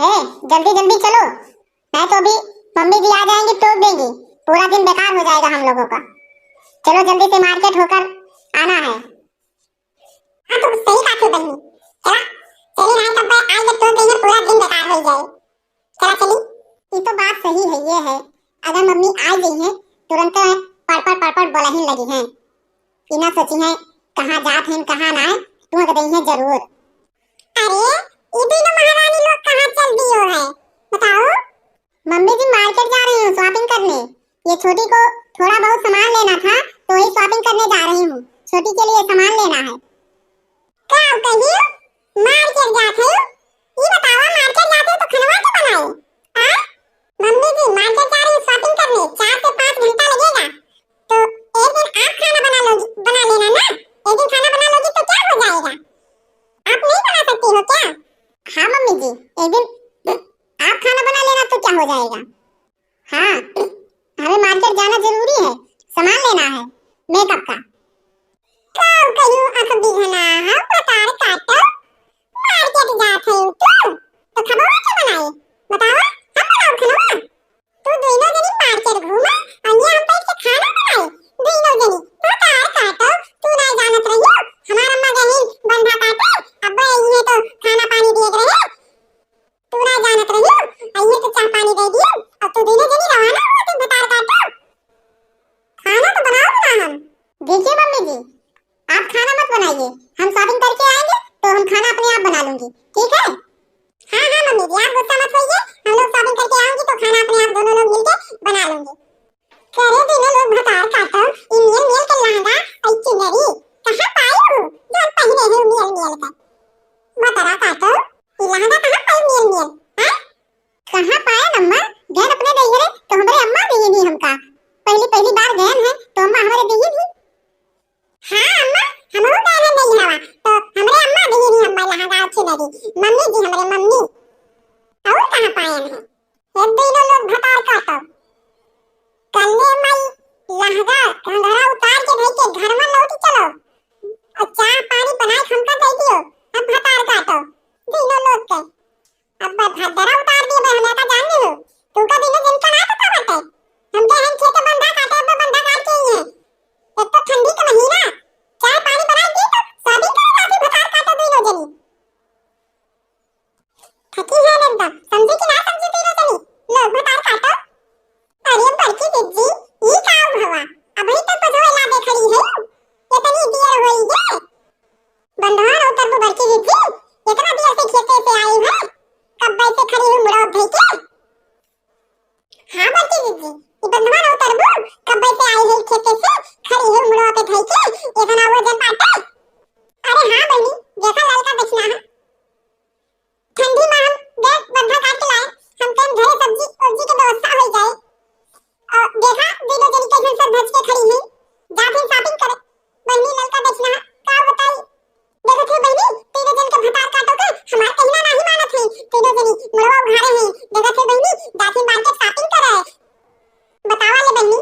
है, जल्दी जल्दी चलो, नहीं तो अभी मम्मी जी आ जाएंगी, टोक देंगी, पूरा दिन बेकार हो जाएगा हम लोगों का। चलो जल्दी से मार्केट होकर आना है। हाँ तो सही बात है बहनी, चला चली नहीं तब आज जब टोक देंगे पूरा दिन बेकार हो जाए। चला चली। ये तो बात सही है, ये है अगर मम्मी आ गई है तुरंत पड़ बोला ही लगी है, बिना सोची है कहाँ जात है कहाँ ना है, तुम गई है जरूर। अरे ये दोनों महारानी लोग कहाँ चल दियो है बताओ। मम्मी जी मार्केट जा रही हूँ शॉपिंग करने, ये छोटी को थोड़ा बहुत सामान लेना था तो वही शॉपिंग करने जा रही हूँ, छोटी के लिए सामान लेना है। क्या कहियो मार्केट जाते हो, ये बताओ मार्केट जाते हो तो खनवा के बनाए हां। मम्मी जी मार्केट जा रही हूँ शॉपिंग करने, 4 से 5 घंटा लगेगा, तो एक दिन आप खाना बना लेना ना, एक दिन खाना बना लोगी तो क्या हो जाएगा, आप नहीं बना सकती हो क्या। हाँ मम्मी जी एक दिन आप खाना बना लेना तो क्या हो जाएगा। हाँ हमें मार्केट जाना जरूरी है, सामान लेना है मेकअप का। कब कहियो अख बिघना है पतार काटो, मार्केट जात है तो खबवा के बनाए बताओ, हम बनाओ खनवा। तू दोनों जनी मार्केट घूमा और ये हम बैठ के खाना बनाए, दोनों जनी पतार काटो, तू नहीं जानत रहियो हमार अम्मा गहिन बंधा काटे, अब ये तो खाना पानी देख रहे, तू नहीं जानत रहियो ये तो चाय पानी दे दियो, अब तू दोनों जनी रवाना हो तू पतार काटो, खाना तो बनाओ ना हम। देखिए मम्मी जी आप खाना मत बनाइए, हम शॉपिंग करके आएंगे तो हम खाना अपने आप बना लूंगी, ठीक है। हाँ हाँ मम्मी जी आप गुस्सा मत होइए, हम लोग शॉपिंग करके आएंगे तो खाना अपने आप दोनों लोग मिलके बना लेंगे। करे दोनों लोग भतार काटो, ये मेल मेल के लहंगा और चुनरी कहां पाए हो जो पहने हो मेल मेल का, भतार काटो ये लहंगा कहां पाए मेल मेल हैं, कहां पाए अम्मा, गहन अपने दई रे तो हमरे अम्मा दई नहीं हमका, पहली पहली बार गहन है तो अम्मा हमारे दई नहीं। हां अम्मा हमहु गहन नहीं हवा तो हमरे अम्मा दई नहीं अम्मा लहंगा और चुनरी, मम्मी जी हमरे मम्मी और कहां पाए हैं, ये दोनों लोग भतार काटो कन्ने मई लहंगा घंघरा उतार के धई के घर में लौटी चलो और चाय पानी बनाए हमका दे दियो, अब भतार काटो दोनों लोग के, अब भदरा उतार दिए बहना का जान लो, तू का दोनों दिन का ना तो बाटे, हम के हम खेत बंधा काटे अब बंधा काट के ही है, एक तो ठंडी का महीना चाय पानी बनाए दी तो सभी का जाती भतार काटो दोनों जनी, थकी है एकदम समझी कि ना समझी दोनों जनी लोग भतार काटो। अरे बड़की दीदी ये का भवा अभी तक बजोला दे खड़ी है, इतनी देर होई है बंधवान उतर वो बड़की दीदी इतना देर से खेते से आई है, कब बैठे खड़ी हूं मुड़ा उठ के। हां बड़की दीदी ये बंधवान उतर वो कब बैठे आई है खेते से खड़ी हूं मुड़ा पे धई के इतना वजन पाटे। अरे हां बहनी देखा लड़का देखना है, ठंडी में हम देख बंधा काट के लाए, हम कम घरे सब्जी सब्जी के व्यवस्था हो जाए, देखा दोनों जनी कैसे सब भज के खड़ी हैं, जा फिर शॉपिंग करे बहनी लड़का देखना है का बताई, देखो थे बहनी तीनों जन के भतार काटोगे हमार कहना नहीं मानत है, तीनों जनी मुड़वा उघारे हैं, देखो थे बहनी जा फिर मार्केट शॉपिंग करे, बतावा ले बहनी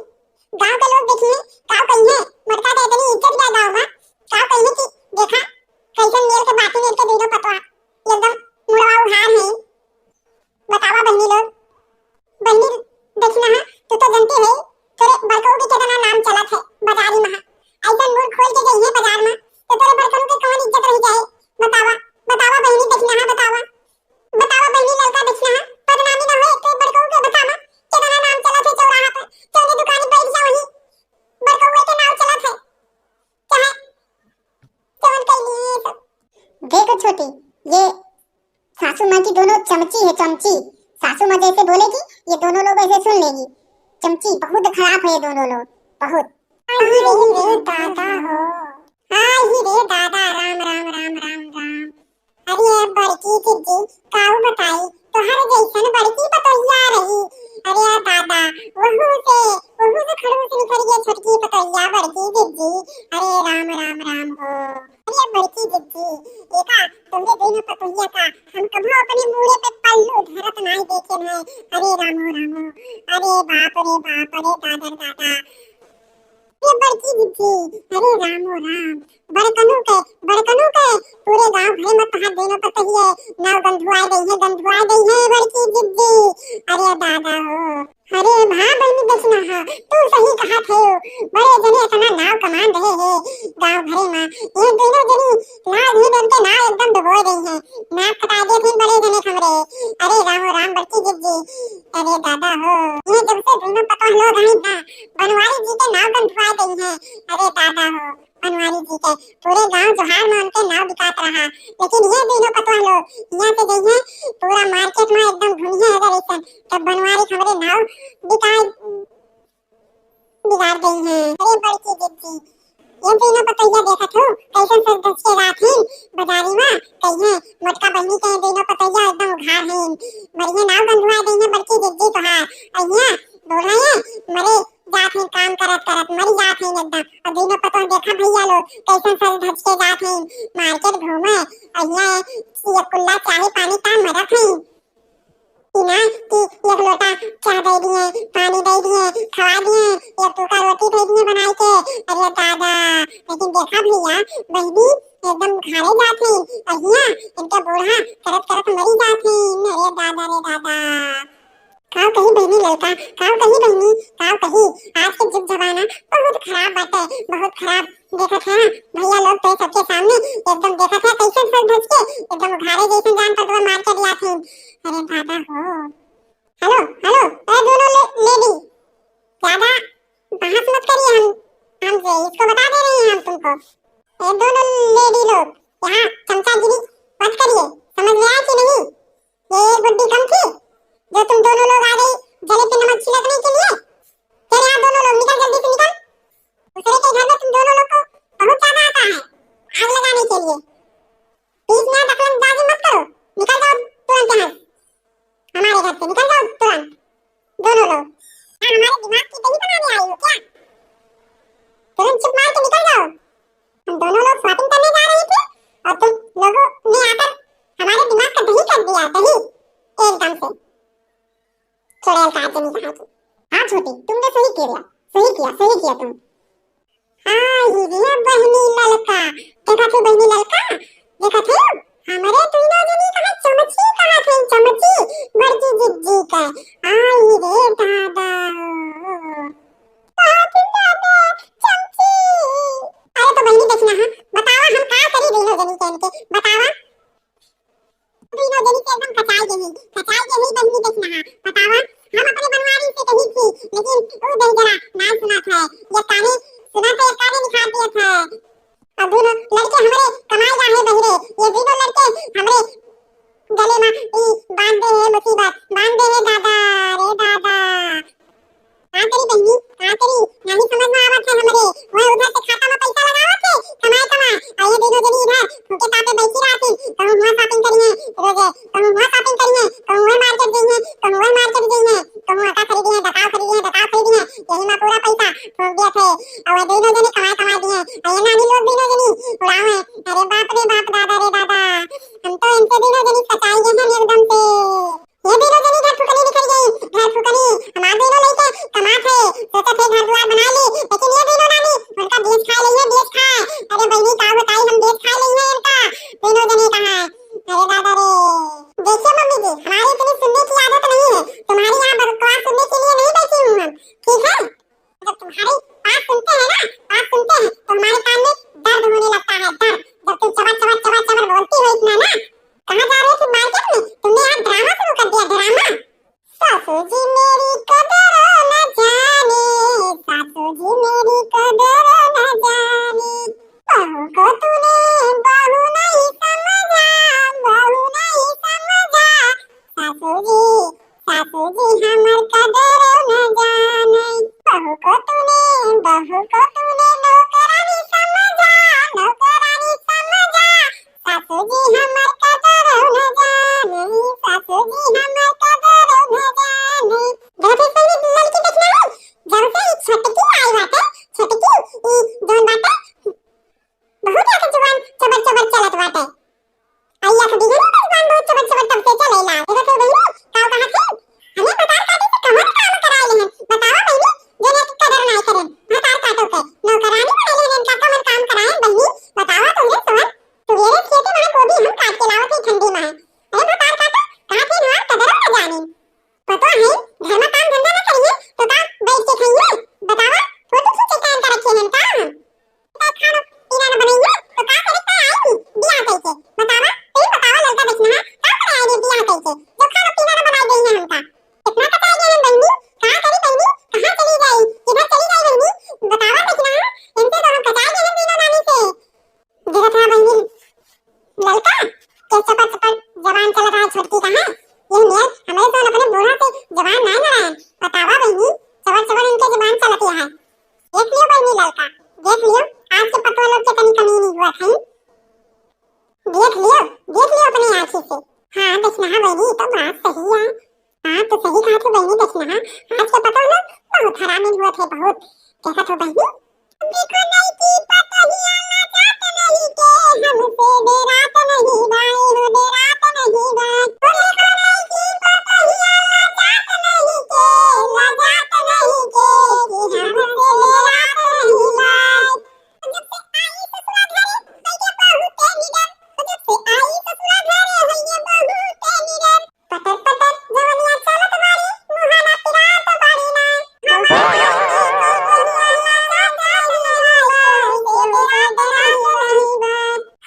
गांव के लोग देखिए का कही है मटका दे इतनी इज्जत गया गांव में, का कही कि देखा कैसे मेल के बाती मेल के दोनों पतवा एकदम मुड़वा उघार है, बतावा बहनी लोग बहनी देखना है तू तो जानती है तेरे बड़कों के कितना नाम चलत है बाजारी में, ऐसा मुंह खोल के गई है बाजार में तो तेरे बड़कों की कौन इज्जत रह जाए, बतावा बतावा बहनी देखना है, बतावा बतावा बहनी लड़का देखना है बदनामी ना हो तो बड़कों के बतावा कितना नाम चलत है चौराहा पे चौनी दुकान बैठ जा वहीं बड़कों के नाम चलत है चाहे चवन के लिए सब। देखो छोटी ये सासू माँ की दोनों चमची है, चमची सासू माँ जैसे बोलेगी ये दोनों लोग ऐसे सुन लेगी, चमची बहुत खराब है ये दोनों लोग बहुत। रे दादा हो हाय रे दादा राम राम राम राम राम। अरे बड़की दीदी काऊ बताई तो हर जैसन बड़की पतोहिया रही, अरे दादा वहू से खड़ूस निकल गई छोटकी पतोहिया बड़की दीदी, अरे राम राम राम हो। अरे बड़की दीदी एका तुमरे दोनों पतोहिया का हम कभी अपने मुड़े पे पल्लू धरत नहीं देखे हैं, अरे रामो रामो अरे बाप रे बाप अरे दादा दादा ये बड़की दीदी अरे रामो राम बड़कनू के पूरे गांव भरे में कहा दोनों पतोहिया नाव गंधुआ गई है जिद्दी। अरे दादा हो, अरे भा बहनी देखना हा, तू सही कहा थे। बड़े जने इतना नाव कमान रहे हैं गांव भरे में। ये दोनों जनी लाज ही डरते नाव एकदम डुबो रही हैं। नाक कटा दे थे बड़े जने खमरे। अरे राम राम बड़की जिद्दी। अरे दादा हो, ये जब से दोनों पता लोग आई था, बनवारी जी के नाव बंधवा गई हैं। अरे दादा हो, बनवारी जी के पूरे गांव जोहार में उनके नाव बिकात रहा। लेकिन ये दोनों पता लोग यहाँ से गई हैं, पूरा मार्केट में एकदम घूमी है अगर ऐसा, तब बनवारी खमरे नाव बिगाड़ बिगाड़ गई हैं। अरे बड़की जिद्दी, ये दोनों पतैया देखा थो कैसन सज धज के रात हैं बाजारी में। कहिए मोटका बहनी के दोनों पतैया एकदम उघार हैं, बढ़िया नाव बंधवा गई हैं बड़की जिद्दी तोहार। अहिया बोल रहे हैं मरे जात हैं काम करत करत मरी जात हैं एकदम। और दोनों पतों देखा भैया लोग कैसन सज धज के जात हैं मार्केट घूमे। अहिया ये कुल्ला चाहे पानी काम मरत हैं ना कि एक लोटा चाय दे दिए, पानी दे दिए, खवा दिए, एक टुकड़ा रोटी दे दिए बनाई के। अरे दादा, लेकिन देखा भैया बहनी एकदम घारे जाते अहिया इनका बूढ़ा करत करत मरी जाते। अरे दादा रे दादा, काव कहीं बहनी लड़का, काव कहीं बहनी, काव कहीं आज के जुग जमाना बहुत खराब बात है, बहुत खराब। देखा था भैया लोग तो सबके सामने एकदम देखा था कैसे सज धज के एकदम घारे जैसे जान पर मार के दिया थे। अरे दादा हो, हेलो हेलो ए दोनों लेडी, ज्यादा बहस मत करिए, हम इसको बता दे रहे हैं हम तुमको। ए दोनों लेडी लोग यहाँ चमचागिरी मत करिए, समझ में आया कि नहीं? ये बुद्धि कम थी जो तुम दोनों लोग आ गई जले पे नमक छिड़कने के लिए। चल यहाँ दोनों लोग निकल, जल्दी से निकल। दूसरे के घर में तुम दोनों लोग को बहुत ज्यादा आता है आग लगाने के लिए। बीच में दखलंदाजी मत करो, निकल जाओ तुरंत यहाँ, हमारे घर से निकल जाओ तुरंत दोनों लोग। क्या हमारे दिमाग की दही बनाने आई हो क्या? तुरंत चुप मार के निकल जाओ। हम दोनों लोग शॉपिंग करने जा रहे थे और तुम लोगों ने आकर हमारे दिमाग का दही कर दिया, दही एकदम से। चुड़ैल का आदमी कहा कि हाँ छोटी, तुमने सही किया, सही किया, सही किया तुम। हाँ ये बहनी ललका, देखा थे बहनी ललका, देखा थे हमारे दोनों जनी कहा चमची, कहा थे चमची बड़की जिद्दी का। आई रे दादा, कहा थे दादा चमची। अरे तो बहनी देखना हाँ, बतावा हम क्या करी दोनों जनी के इनके, बतावा दोनों जनी के एकदम खचाई गई बहनी देखना हाँ, बतावा हम अपने बनवारी से कही थी लेकिन वो दही जरा ना सुना था, ये काने सुना था, ये काने निकाल दिया था। अब दोनों लड़के हमारे कमाई रहे बहिरे, ये दोनों लड़के हमारे गले में बांध दे है मुसीबत, बांध दे है दादा रे दादा। कहाँ तेरी बहनी, कहाँ तेरी नहीं समझ में आवत है हमारे, वह उधर से खाता में पैसा लगावत है कमाए और ये दोनों जनी इधर फूके तापे बैठी रहती। कहूँ वहाँ शॉपिंग करिए रोजे, कहूँ वहाँ शॉपिंग करिए, कहूँ वहाँ मार्केट जाइए, कहूँ वहाँ मार्केट जाइए, कहूँ आटा खरीदिए, डकाव खरीदिए, यही में पूरा पैसा फूक दिया थे। और ये दोनों जनी कमाए दिए और ये नानी लोग दोनों जनी उड़ावे। अरे बाप रे बाप, दादा रे दादा, हम तो इनसे दोनों जनी सचाई गए हैं एकदम से। ये दोनों जनी घर फुकनी निकल गई, घर फुकनी हमारे दोनों लड़के कमा थे, सोचे थे घर द्वार बना ले, लेकिन ये दोनों नानी उनका देश खा रही है, देश खा। अरे बहनी का बताई हम देश खा रही है इनका, दोनों जने कहा। अरे दादा रे, देखिए मम्मी जी हमारी इतनी सुनने की आदत नहीं है, तुम्हारी यहाँ बकवास सुनने के लिए नहीं बैठी हूँ हम, ठीक है? जब तुम्हारी बात सुनते हैं ना, बात सुनते हैं तो हमारे कान में दर्द होने लगता है, दर्द। जब तुम चबर बोलती हो इतना ना, कहाँ जा रही थी मार्केट में, तुमने यहाँ ड्रामा शुरू कर दिया, ड्रामा। सासू जी मेरी कदर न जाने, सासू जी मेरी कदर न जाने, बहू को तूने बहू नहीं समझा, बहू नहीं समझा। सासू जी हमर कदर न जाने, बहू को तूने नौकरानी समझा, नौकरानी समझा। सासू जी हमर कदर न जाने, सासू जी हमर कदर न जाने। जब से ये लड़की देखना है, जब से ये छटकी आई बात है, छटकी जोन बात है बहुत आके जुबान चबर चलत बात है। आइया कभी नहीं जुबान बहुत चबर तब से चलेला। देखो तो बहनी का का है। ये मेल हमारे तो अपने बूढ़ा से जवान नहीं लड़ाए बतावा बहनी चवर चवर इनके जवान चलती है। देख लियो बहनी लड़का देख लियो आज के पतवा लोग के तनी कमी नहीं हुआ है। देख लियो अपनी आंखों से। हाँ देखना है बहनी तो बात सही है। हाँ तो सही कहा तो बहनी देखना है आज के पतवा लोग बहुत हरामी हुआ थे बहुत देखा तो बहनी देखो नहीं की पता ही आना चाहते नहीं के हमसे बेरात नहीं बाई हो बेरात नहीं बाई देखो नहीं की पता ही आना चाहते नहीं के लजात नहीं के कि हमसे बेरात नहीं बाई जब से आई ससुरा घरे भैया बहुत निडर जब से आई ससुरा घरे भैया बहुत निडर पटर पटर जवनिया चलत बारी मुहाना पिरात बारी ना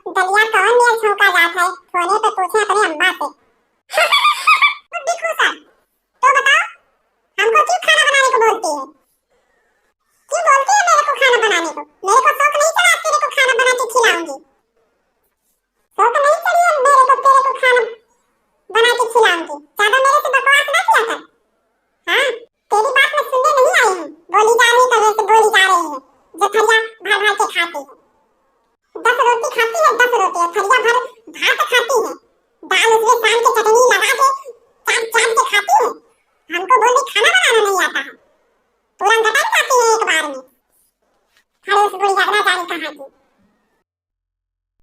दलिया कौन मेल छौका जात है फोने पे पूछे अपने अम्मा से।